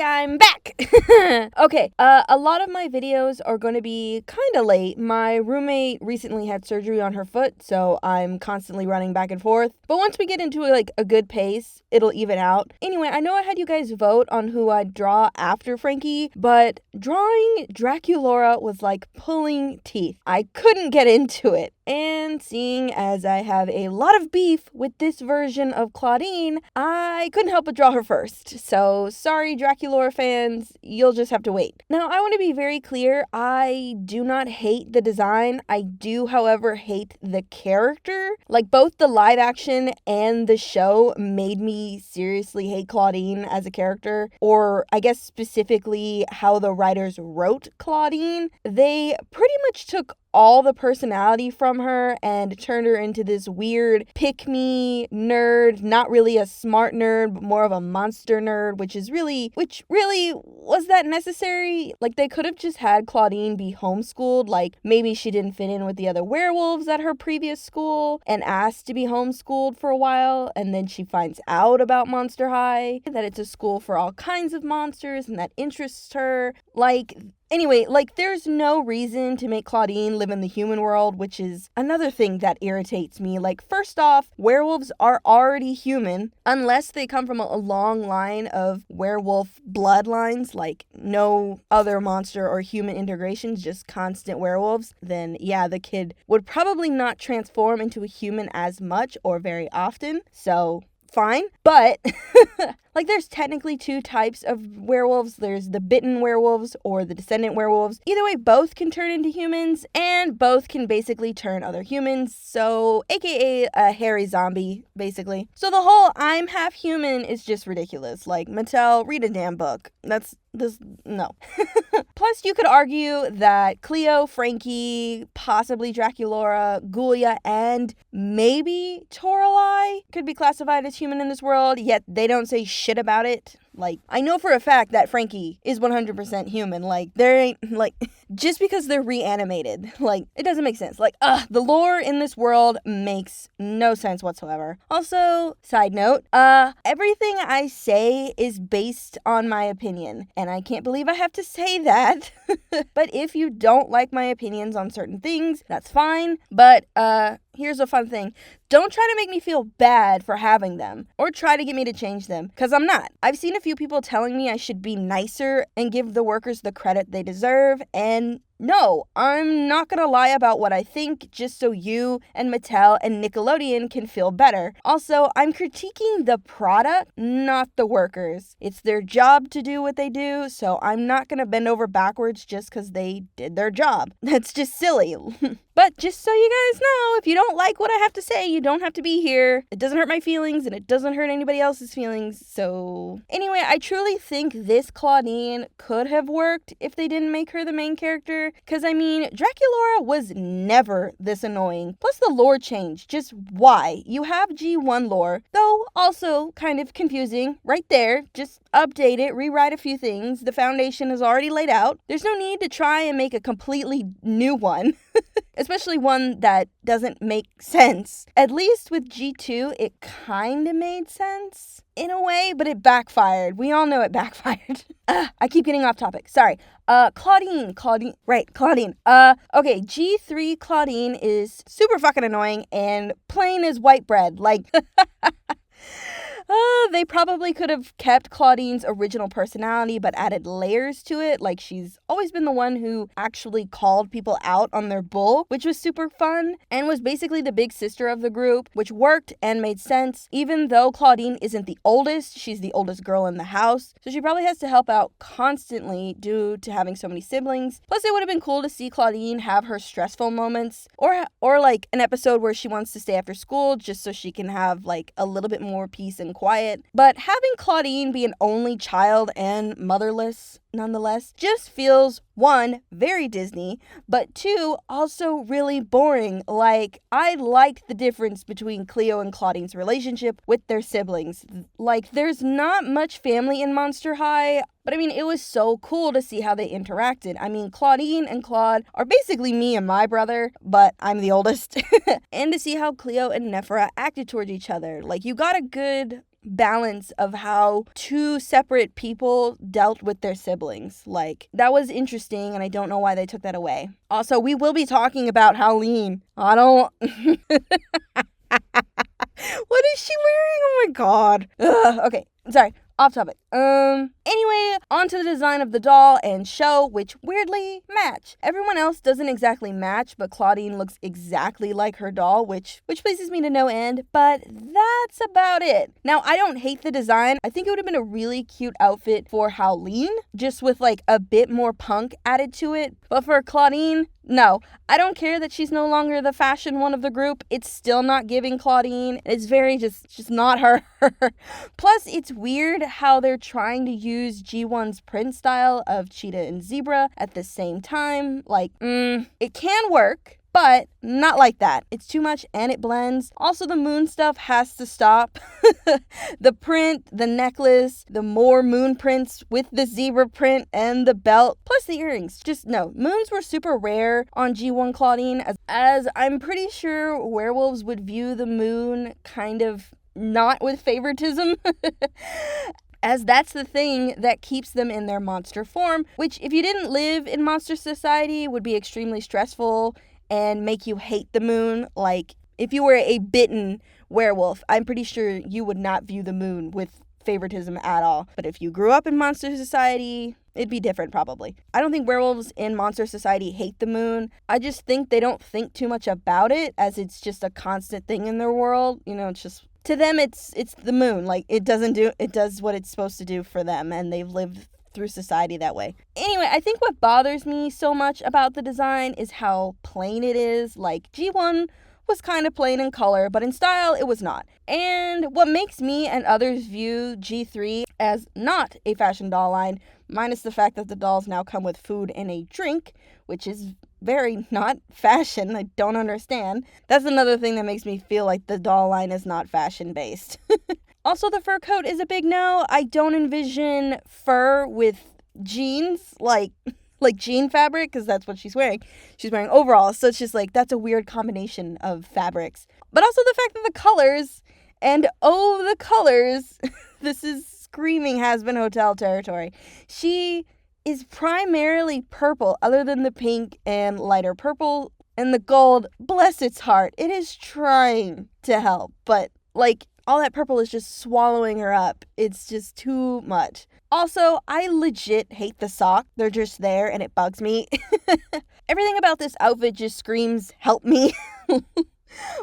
Yay, I'm back! Okay, a lot of my videos are going to be kind of late. My roommate recently had surgery on her foot, so I'm constantly running back and forth. But once we get into a good pace, it'll even out. Anyway, I know I had you guys vote on who I'd draw after Frankie, but drawing Draculaura was like pulling teeth. I couldn't get into it. And seeing as I have a lot of beef with this version of Clawdeen, I couldn't help but draw her first. So sorry, Draculaura fans, you'll just have to wait. Now, I want to be very clear. I do not hate the design. I do, however, hate the character. Like, both the live action and the show made me seriously hate Clawdeen as a character. Or, I guess specifically how the writers wrote Clawdeen. They pretty much took all the personality from her and turned her into this weird pick-me nerd, not really a smart nerd, but more of a monster nerd, which really, was that necessary? Like, they could have just had Clawdeen be homeschooled, like, maybe she didn't fit in with the other werewolves at her previous school and asked to be homeschooled for a while, and then she finds out about Monster High, that it's a school for all kinds of monsters, and that interests her. Anyway, there's no reason to make Clawdeen live in the human world, which is another thing that irritates me. First off, werewolves are already human, unless they come from a long line of werewolf bloodlines, like no other monster or human integrations, just constant werewolves. Then, yeah, the kid would probably not transform into a human as much or very often, so fine. But there's technically two types of werewolves. There's the bitten werewolves or the descendant werewolves. Either way, both can turn into humans, and both can basically turn other humans. So, aka a hairy zombie, basically. So the whole I'm half human is just ridiculous. Mattel, read a damn book. No. Plus, you could argue that Cleo, Frankie, possibly Draculaura, Ghoulia, and maybe Toralei could be classified as human in this world, yet they don't say shit about it. I know for a fact that Frankie is 100% human. There ain't, just because they're reanimated. It doesn't make sense. The lore in this world makes no sense whatsoever. Also, side note, everything I say is based on my opinion, and I can't believe I have to say that. But if you don't like my opinions on certain things, that's fine. But, here's a fun thing. Don't try to make me feel bad for having them, or try to get me to change them, because I'm not. I've seen a few people telling me I should be nicer and give the workers the credit they deserve, and no, I'm not gonna lie about what I think just so you and Mattel and Nickelodeon can feel better. Also, I'm critiquing the product, not the workers. It's their job to do what they do, so I'm not gonna bend over backwards just because they did their job. That's just silly. But just so you guys know, if you don't like what I have to say, you don't have to be here. It doesn't hurt my feelings, and it doesn't hurt anybody else's feelings, so anyway, I truly think this Clawdeen could have worked if they didn't make her the main character, because, Draculaura was never this annoying. Plus, the lore changed. Just why? You have G1 lore, though also kind of confusing. Right there. Just update it, rewrite a few things. The foundation is already laid out. There's no need to try and make a completely new one. Especially one that doesn't make sense. At least with G2, it kind of made sense in a way, but it backfired. We all know it backfired. I keep getting off topic. Sorry. Clawdeen. Okay, G3 Clawdeen is super fucking annoying and plain as white bread. They probably could have kept Clawdeen's original personality but added layers to it. She's always been the one who actually called people out on their bull, which was super fun, and was basically the big sister of the group, which worked and made sense. Even though Clawdeen isn't the oldest, she's the oldest girl in the house, so she probably has to help out constantly due to having so many siblings. Plus, it would have been cool to see Clawdeen have her stressful moments, or an episode where she wants to stay after school just so she can have a little bit more peace and quiet. But having Clawdeen be an only child and motherless, nonetheless, just feels, one, very Disney, but two, also really boring. I liked the difference between Cleo and Clawdeen's relationship with their siblings. There's not much family in Monster High, but it was so cool to see how they interacted. Clawdeen and Claude are basically me and my brother, but I'm the oldest. And to see how Cleo and Nephra acted towards each other. You got a good balance of how two separate people dealt with their siblings. Like, that was interesting, and I don't know why they took that away. Also, we will be talking about Howleen. I don't... What is she wearing? Oh my god. Ugh, okay, sorry. Off topic. Anyway, on to the design of the doll and show, which weirdly match. Everyone else doesn't exactly match, but Clawdeen looks exactly like her doll, which pleases me to no end, but that's about it. Now, I don't hate the design. I think it would have been a really cute outfit for Howleen, just with like a bit more punk added to it. But for Clawdeen, no. I don't care that she's no longer the fashion one of the group. It's still not giving Clawdeen. It's very just not her. Plus, it's weird how they're trying to use G1's print style of cheetah and zebra at the same time. Like, it can work, but not like that. It's too much and it blends. Also, the moon stuff has to stop. The print, the necklace, the more moon prints with the zebra print and the belt, plus the earrings. Just no. Moons were super rare on G1 Clawdeen, as I'm pretty sure werewolves would view the moon kind of not with favoritism. As that's the thing that keeps them in their monster form, which if you didn't live in monster society would be extremely stressful and make you hate the moon. Like, if you were a bitten werewolf, I'm pretty sure you would not view the moon with favoritism at all. But if you grew up in monster society, it'd be different probably. I don't think werewolves in monster society hate the moon. I just think they don't think too much about it, as it's just a constant thing in their world. You know, it's just... to them, it's the moon. Like, it does what it's supposed to do for them, and they've lived through society that way. Anyway, I think what bothers me so much about the design is how plain it is. Like, G1 was kind of plain in color, but in style, it was not. And what makes me and others view G3 as not a fashion doll line, minus the fact that the dolls now come with food and a drink, which is very not fashion. I don't understand. That's another thing that makes me feel like the doll line is not fashion-based. Also, the fur coat is a big no. I don't envision fur with jeans, like jean fabric, because that's what she's wearing. She's wearing overalls, so it's just like, that's a weird combination of fabrics. But also the fact that the colors, and oh, the colors, this is screaming has-been hotel territory. She is primarily purple, other than the pink and lighter purple, and the gold, bless its heart, it is trying to help, but like, all that purple is just swallowing her up. It's just too much. Also, I legit hate the sock. They're just there and it bugs me. Everything about this outfit just screams, help me.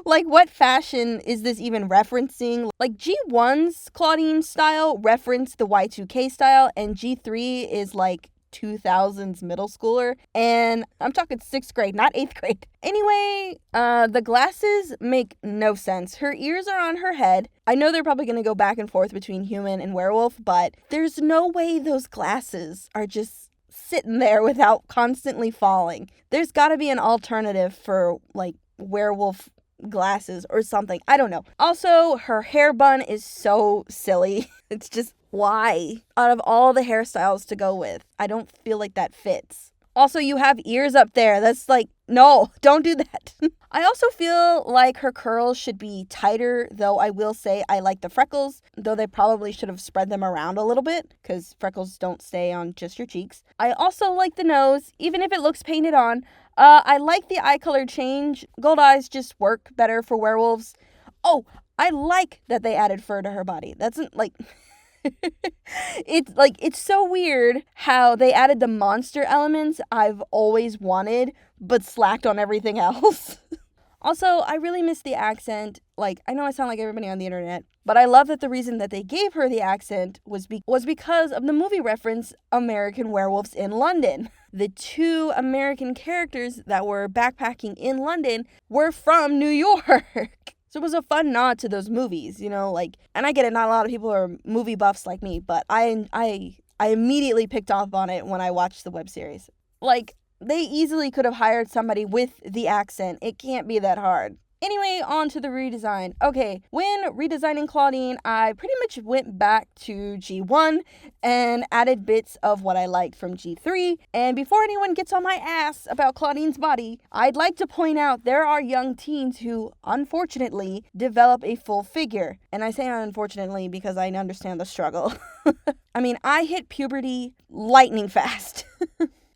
Like, what fashion is this even referencing? Like, G1's Clawdeen style referenced the Y2K style, and G3 is like 2000s middle schooler, and I'm talking 6th grade, not 8th grade. Anyway, the glasses make no sense. Her ears are on her head. I know they're probably going to go back and forth between human and werewolf, but there's no way those glasses are just sitting there without constantly falling. There's got to be an alternative for, like, werewolf glasses or something. I don't know. Also, her hair bun is so silly. It's just, why? Out of all the hairstyles to go with, I don't feel like that fits. Also, you have ears up there. That's like, no, don't do that. I also feel like her curls should be tighter, though I will say I like the freckles, though they probably should have spread them around a little bit, because freckles don't stay on just your cheeks. I also like the nose, even if it looks painted on. I like the eye color change. Gold eyes just work better for werewolves. Oh, I like that they added fur to her body. That's like... it's so weird how they added the monster elements I've always wanted, but slacked on everything else. Also, I really miss the accent. Like, I know I sound like everybody on the internet, but I love that the reason that they gave her the accent was because of the movie reference American Werewolves in London. The two American characters that were backpacking in London were from New York. So it was a fun nod to those movies, you know, like, and I get it, not a lot of people are movie buffs like me, but I immediately picked up on it when I watched the web series. Like, they easily could have hired somebody with the accent. It can't be that hard. Anyway, on to the redesign. Okay, when redesigning Clawdeen, I pretty much went back to G1 and added bits of what I liked from G3. And before anyone gets on my ass about Clawdeen's body, I'd like to point out there are young teens who, unfortunately, develop a full figure. And I say unfortunately because I understand the struggle. I mean, I hit puberty lightning fast.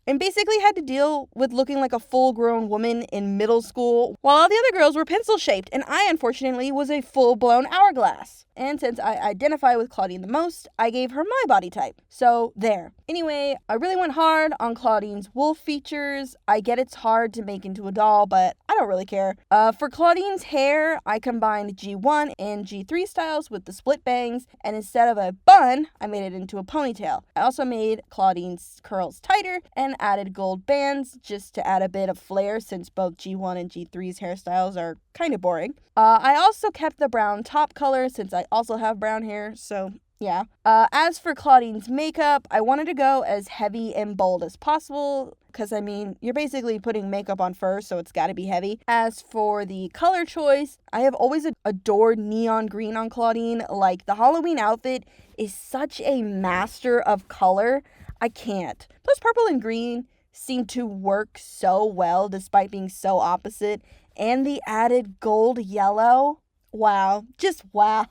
And basically had to deal with looking like a full-grown woman in middle school, while all the other girls were pencil-shaped, and I, unfortunately, was a full-blown hourglass. And since I identify with Clawdeen the most, I gave her my body type. So, there. Anyway, I really went hard on Clawdeen's wolf features. I get it's hard to make into a doll, but I don't really care. For Clawdeen's hair, I combined G1 and G3 styles with the split bangs, and instead of a bun, I made it into a ponytail. I also made Clawdeen's curls tighter and added gold bands just to add a bit of flair since both G1 and G3's hairstyles are kind of boring. I also kept the brown top color since I also have brown hair, so yeah. As for Clawdeen's makeup, I wanted to go as heavy and bold as possible because, I mean, you're basically putting makeup on first, so it's got to be heavy. As for the color choice, I have always adored neon green on Clawdeen. Like, the Halloween outfit is such a master of color. I can't. Plus, purple and green seem to work so well despite being so opposite. And the added gold yellow. Wow. Just wow.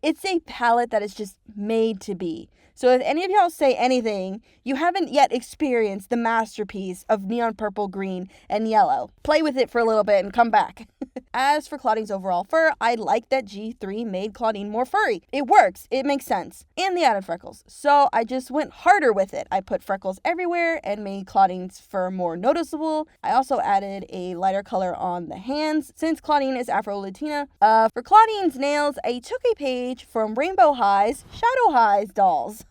It's a palette that is just made to be. So if any of y'all say anything, you haven't yet experienced the masterpiece of neon purple, green, and yellow. Play with it for a little bit and come back. As for Clawdeen's overall fur, I like that G3 made Clawdeen more furry. It works. It makes sense. And the added freckles. So I just went harder with it. I put freckles everywhere and made Clawdeen's fur more noticeable. I also added a lighter color on the hands since Clawdeen is Afro-Latina. For Clawdeen's nails, I took a page from Rainbow High's Shadow High's dolls.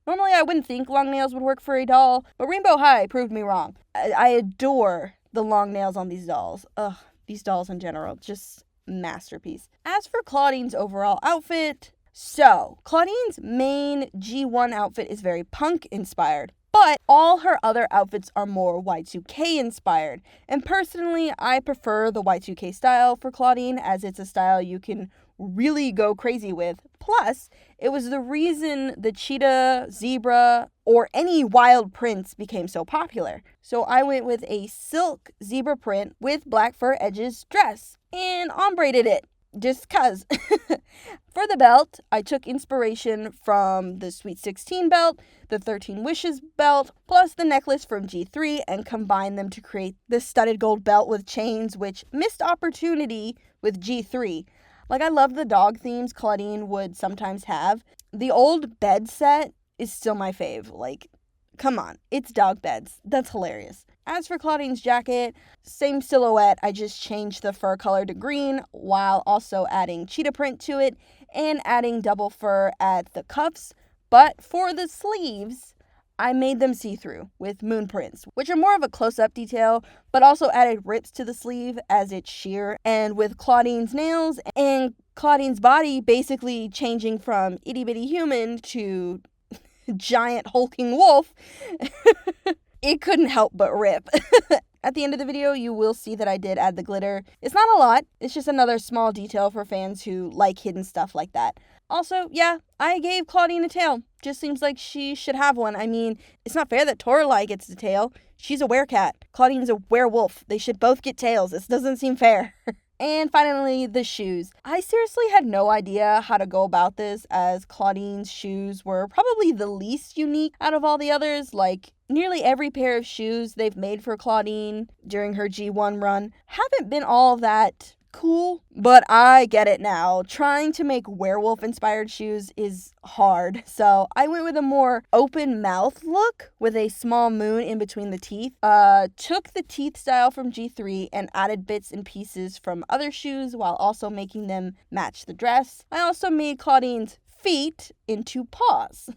Normally I wouldn't think long nails would work for a doll, but Rainbow High proved me wrong. I adore the long nails on these dolls. Ugh, these dolls in general, just masterpiece. As for Clawdeen's overall outfit, so Clawdeen's main G1 outfit is very punk inspired, but all her other outfits are more Y2K inspired. And personally, I prefer the Y2K style for Clawdeen as it's a style you can really go crazy with. Plus, it was the reason the cheetah, zebra, or any wild prints became so popular. So I went with a silk zebra print with black fur edges dress and ombre'd it. Just cuz. For the belt, I took inspiration from the Sweet 16 belt, the 13 Wishes belt, plus the necklace from G3 and combined them to create this studded gold belt with chains, which missed opportunity with G3. Like, I love the dog themes Clawdeen would sometimes have. The old bed set is still my fave. Like, come on, it's dog beds. That's hilarious. As for Clawdeen's jacket, same silhouette, I just changed the fur color to green while also adding cheetah print to it and adding double fur at the cuffs. But for the sleeves, I made them see-through with moon prints, which are more of a close-up detail, but also added rips to the sleeve as it's sheer. And with Clawdeen's nails and Clawdeen's body basically changing from itty-bitty human to giant hulking wolf, it couldn't help but rip. At the end of the video, you will see that I did add the glitter. It's not a lot. It's just another small detail for fans who like hidden stuff like that. Also, yeah, I gave Clawdeen a tail. Just seems like she should have one. I mean, it's not fair that Toralei gets the tail. She's a werecat. Clawdeen's a werewolf. They should both get tails. This doesn't seem fair. And finally, the shoes. I seriously had no idea how to go about this, as Clawdeen's shoes were probably the least unique out of all the others. Like, nearly every pair of shoes they've made for Clawdeen during her G1 run haven't been all that cool, but I get it now. Trying to make werewolf-inspired shoes is hard, so I went with a more open mouth look with a small moon in between the teeth. Took the teeth style from G3 and added bits and pieces from other shoes while also making them match the dress. I also made Clawdeen's feet into paws.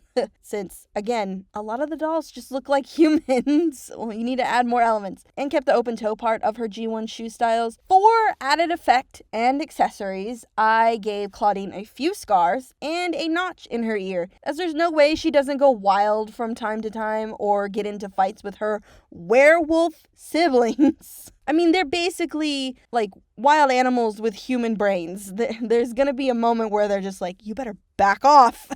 Since, again, a lot of the dolls just look like humans. Well, you need to add more elements. And kept the open toe part of her G1 shoe styles. For added effect and accessories, I gave Clawdeen a few scars and a notch in her ear, as there's no way she doesn't go wild from time to time or get into fights with her werewolf siblings. I mean, they're basically like wild animals with human brains. There's gonna be a moment where they're just like, you better back off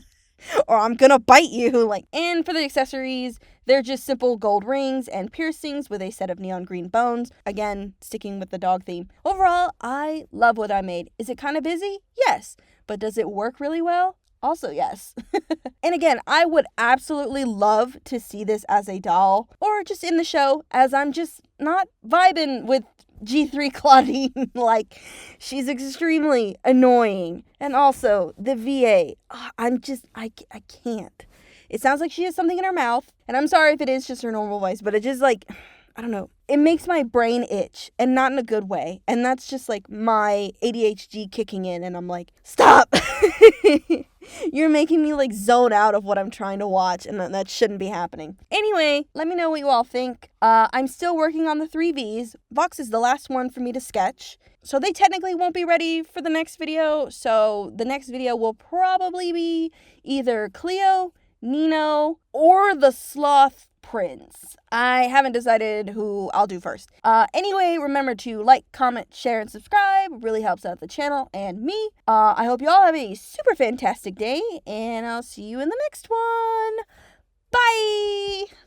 or I'm gonna bite you. Like, and for the accessories, they're just simple gold rings and piercings with a set of neon green bones. Again, sticking with the dog theme. Overall, I love what I made. Is it kind of busy? Yes. But does it work really well? Also, yes. And again, I would absolutely love to see this as a doll or just in the show, as I'm just not vibing with G3 Clawdeen. Like, she's extremely annoying. And also, the VA, I can't. It sounds like she has something in her mouth. And I'm sorry if it is just her normal voice, but it just like, I don't know. It makes my brain itch, and not in a good way. And that's just like my ADHD kicking in, and I'm like, stop! You're making me like zone out of what I'm trying to watch, and that shouldn't be happening. Anyway, let me know what you all think. I'm still working on the 3Vs. Vox is the last one for me to sketch. So they technically won't be ready for the next video. So the next video will probably be either Cleo, Nino, or the Sloth Prince. I haven't decided who I'll do first. Anyway, remember to like, comment, share, and subscribe. It really helps out the channel and me. I hope you all have a super fantastic day, and I'll see you in the next one. Bye!